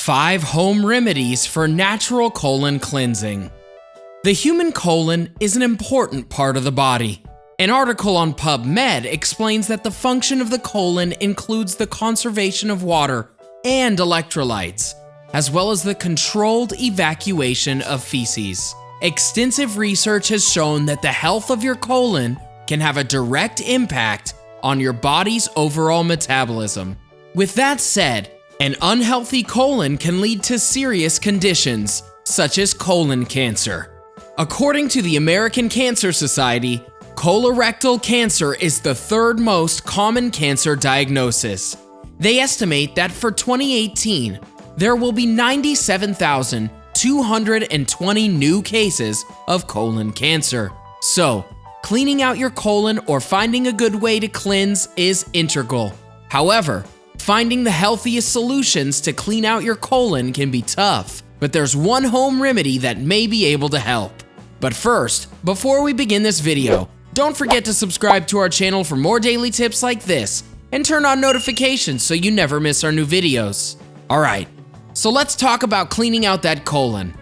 5 home remedies for natural colon cleansing. The human colon is an important part of the body. An article on PubMed explains that the function of the colon includes the conservation of water and electrolytes, as well as the controlled evacuation of feces. Extensive research has shown that the health of your colon can have a direct impact on your body's overall metabolism. With that said, an unhealthy colon can lead to serious conditions, such as colon cancer. According to the American Cancer Society, colorectal cancer is the 3rd most common cancer diagnosis. They estimate that for 2018, there will be 97,220 new cases of colon cancer. So, cleaning out your colon or finding a good way to cleanse is integral. However, finding the healthiest solutions to clean out your colon can be tough, but there's one home remedy that may be able to help. But first, before we begin this video, don't forget to subscribe to our channel for more daily tips like this, and turn on notifications so you never miss our new videos. Alright, so let's talk about cleaning out that colon.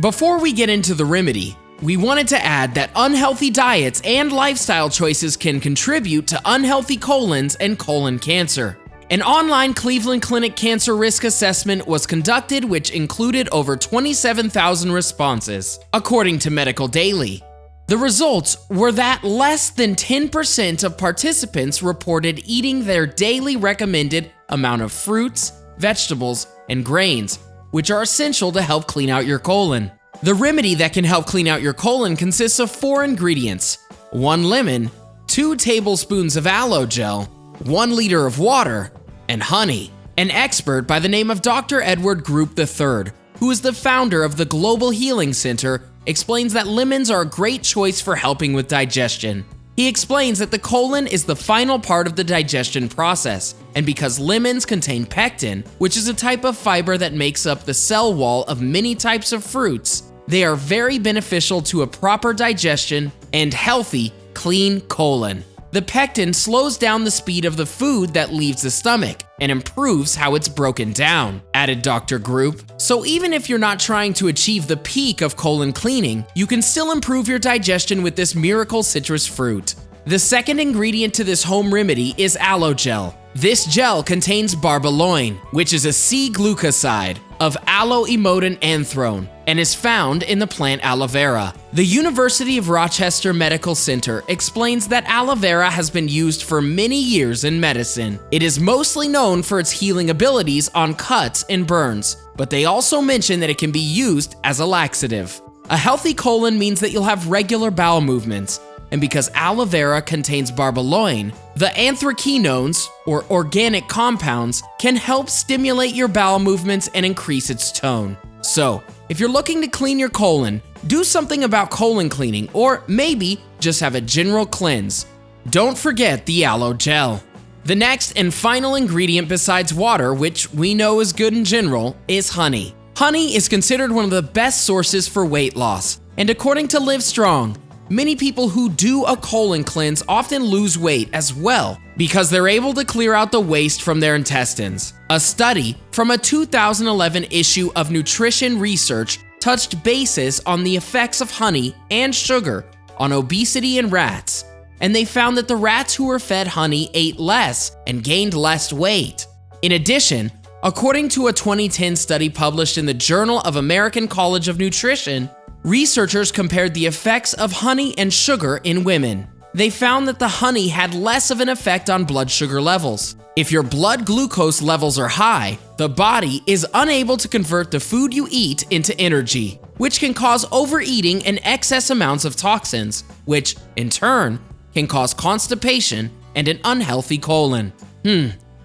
Before we get into the remedy, we wanted to add that unhealthy diets and lifestyle choices can contribute to unhealthy colons and colon cancer. An online Cleveland Clinic cancer risk assessment was conducted, which included over 27,000 responses, according to Medical Daily. The results were that less than 10% of participants reported eating their daily recommended amount of fruits, vegetables, and grains, which are essential to help clean out your colon. The remedy that can help clean out your colon consists of 4 ingredients: 1 lemon, 2 tablespoons of aloe gel, 1 liter of water, and honey. An expert by the name of Dr. Edward Group III, who is the founder of the Global Healing Center, explains that lemons are a great choice for helping with digestion. He explains that the colon is the final part of the digestion process, and because lemons contain pectin, which is a type of fiber that makes up the cell wall of many types of fruits, they are very beneficial to a proper digestion and healthy, clean colon. The pectin slows down the speed of the food that leaves the stomach and improves how it's broken down, added Dr. Group. So even if you're not trying to achieve the peak of colon cleaning, you can still improve your digestion with this miracle citrus fruit. The second ingredient to this home remedy is aloe gel. This gel contains barbaloin, which is a C-glucoside of aloe-emodin-anthrone and is found in the plant aloe vera. The University of Rochester Medical Center explains that aloe vera has been used for many years in medicine. It is mostly known for its healing abilities on cuts and burns, but they also mention that it can be used as a laxative. A healthy colon means that you'll have regular bowel movements, and because aloe vera contains barbaloin, the anthraquinones, or organic compounds, can help stimulate your bowel movements and increase its tone. So, if you're looking to clean your colon, do something about colon cleaning, or maybe just have a general cleanse. Don't forget the aloe gel. The next and final ingredient besides water, which we know is good in general, is honey. Honey is considered one of the best sources for weight loss, and according to Livestrong, many people who do a colon cleanse often lose weight as well because they're able to clear out the waste from their intestines. A study from a 2011 issue of Nutrition Research touched bases on the effects of honey and sugar on obesity in rats, and they found that the rats who were fed honey ate less and gained less weight. In addition, according to a 2010 study published in the Journal of American College of Nutrition, researchers compared the effects of honey and sugar in women. They found that the honey had less of an effect on blood sugar levels. If your blood glucose levels are high, the body is unable to convert the food you eat into energy, which can cause overeating and excess amounts of toxins, which, in turn, can cause constipation and an unhealthy colon.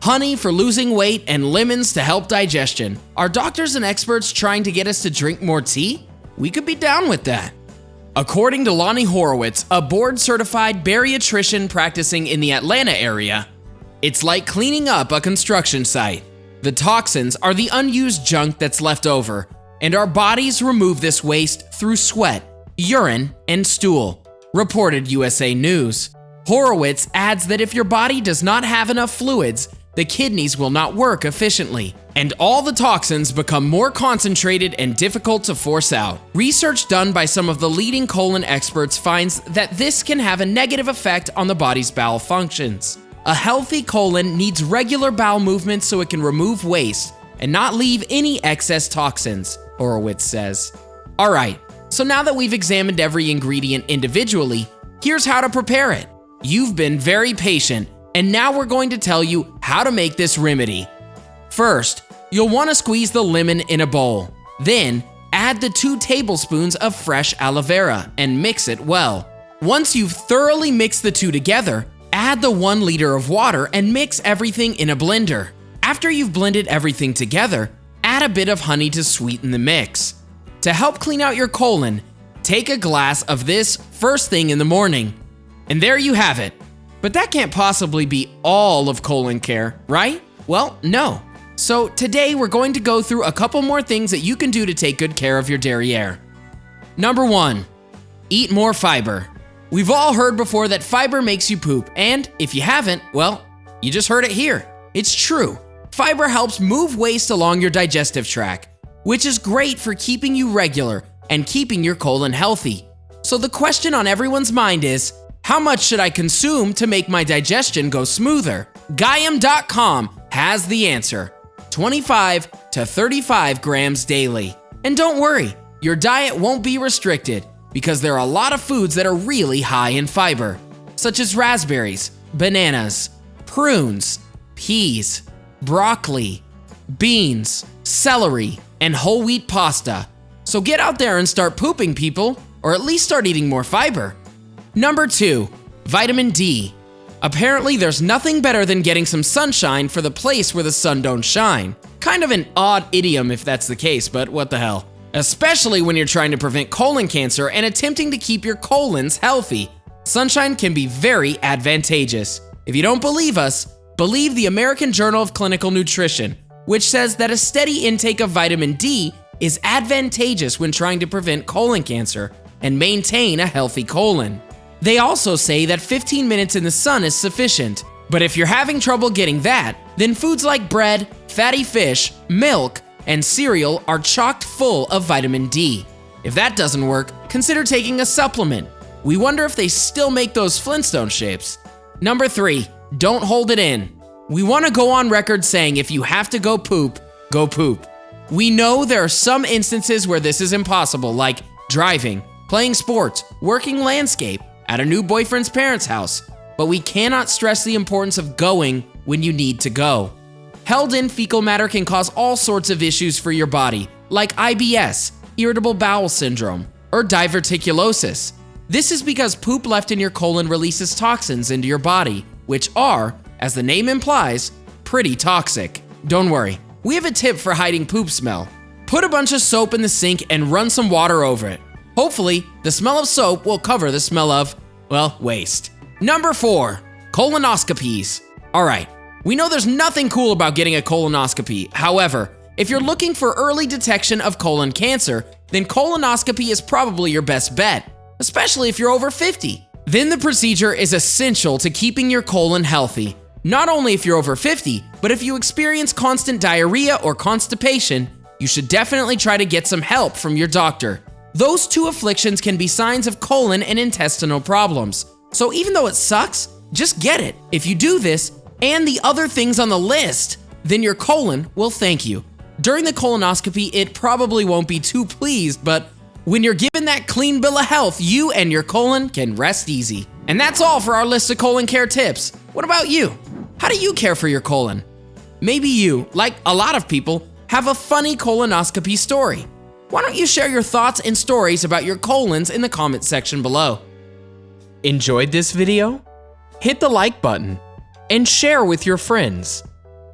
Honey for losing weight and lemons to help digestion. Are doctors and experts trying to get us to drink more tea? We could be down with that. According to Lonnie Horowitz, a board-certified bariatrician practicing in the Atlanta area, it's like cleaning up a construction site. The toxins are the unused junk that's left over, and our bodies remove this waste through sweat, urine, and stool, reported USA News. Horowitz adds that if your body does not have enough fluids, the kidneys will not work efficiently, and all the toxins become more concentrated and difficult to force out. Research done by some of the leading colon experts finds that this can have a negative effect on the body's bowel functions. A healthy colon needs regular bowel movements so it can remove waste and not leave any excess toxins, Horowitz says. Alright, so now that we've examined every ingredient individually, here's how to prepare it. You've been very patient, and now we're going to tell you how to make this remedy. First, you'll want to squeeze the lemon in a bowl. Then, add the 2 tablespoons of fresh aloe vera and mix it well. Once you've thoroughly mixed the two together, add the 1 liter of water and mix everything in a blender. After you've blended everything together, add a bit of honey to sweeten the mix. To help clean out your colon, take a glass of this first thing in the morning. And there you have it. But that can't possibly be all of colon care, right? Well, no. So today we're going to go through a couple more things that you can do to take good care of your derriere. Number 1, eat more fiber. We've all heard before that fiber makes you poop, and if you haven't, well, you just heard it here. It's true. Fiber helps move waste along your digestive tract, which is great for keeping you regular and keeping your colon healthy. So the question on everyone's mind is, how much should I consume to make my digestion go smoother? Gaiam.com has the answer. 25 to 35 grams daily. And don't worry, your diet won't be restricted because there are a lot of foods that are really high in fiber, such as raspberries, bananas, prunes, peas, broccoli, beans, celery, and whole wheat pasta. So get out there and start pooping, people, or at least start eating more fiber. Number 2, vitamin D. Apparently, there's nothing better than getting some sunshine for the place where the sun don't shine. Kind of an odd idiom if that's the case, but what the hell. Especially when you're trying to prevent colon cancer and attempting to keep your colons healthy. Sunshine can be very advantageous. If you don't believe us, believe the American Journal of Clinical Nutrition, which says that a steady intake of vitamin D is advantageous when trying to prevent colon cancer and maintain a healthy colon. They also say that 15 minutes in the sun is sufficient. But if you're having trouble getting that, then foods like bread, fatty fish, milk, and cereal are chock full of vitamin D. If that doesn't work, consider taking a supplement. We wonder if they still make those Flintstone shapes. Number 3, don't hold it in. We want to go on record saying if you have to go poop, go poop. We know there are some instances where this is impossible, like driving, playing sports, working landscape, at a new boyfriend's parents' house, but we cannot stress the importance of going when you need to go. Held in fecal matter can cause all sorts of issues for your body, like IBS, irritable bowel syndrome, or diverticulosis. This is because poop left in your colon releases toxins into your body, which are, as the name implies, pretty toxic. Don't worry, we have a tip for hiding poop smell. Put a bunch of soap in the sink and run some water over it. Hopefully, the smell of soap will cover the smell of, well, waste. Number 4, colonoscopies. Alright, we know there's nothing cool about getting a colonoscopy. However, if you're looking for early detection of colon cancer, then colonoscopy is probably your best bet, especially if you're over 50. Then the procedure is essential to keeping your colon healthy. Not only if you're over 50, but if you experience constant diarrhea or constipation, you should definitely try to get some help from your doctor. Those 2 afflictions can be signs of colon and intestinal problems. So even though it sucks, just get it. If you do this and the other things on the list, then your colon will thank you. During the colonoscopy, it probably won't be too pleased, but when you're given that clean bill of health, you and your colon can rest easy. And that's all for our list of colon care tips. What about you? How do you care for your colon? Maybe you, like a lot of people, have a funny colonoscopy story. Why don't you share your thoughts and stories about your colons in the comment section below? Enjoyed this video? Hit the like button and share with your friends.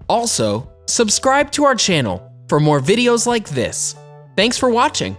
Also, subscribe to our channel for more videos like this. Thanks for watching.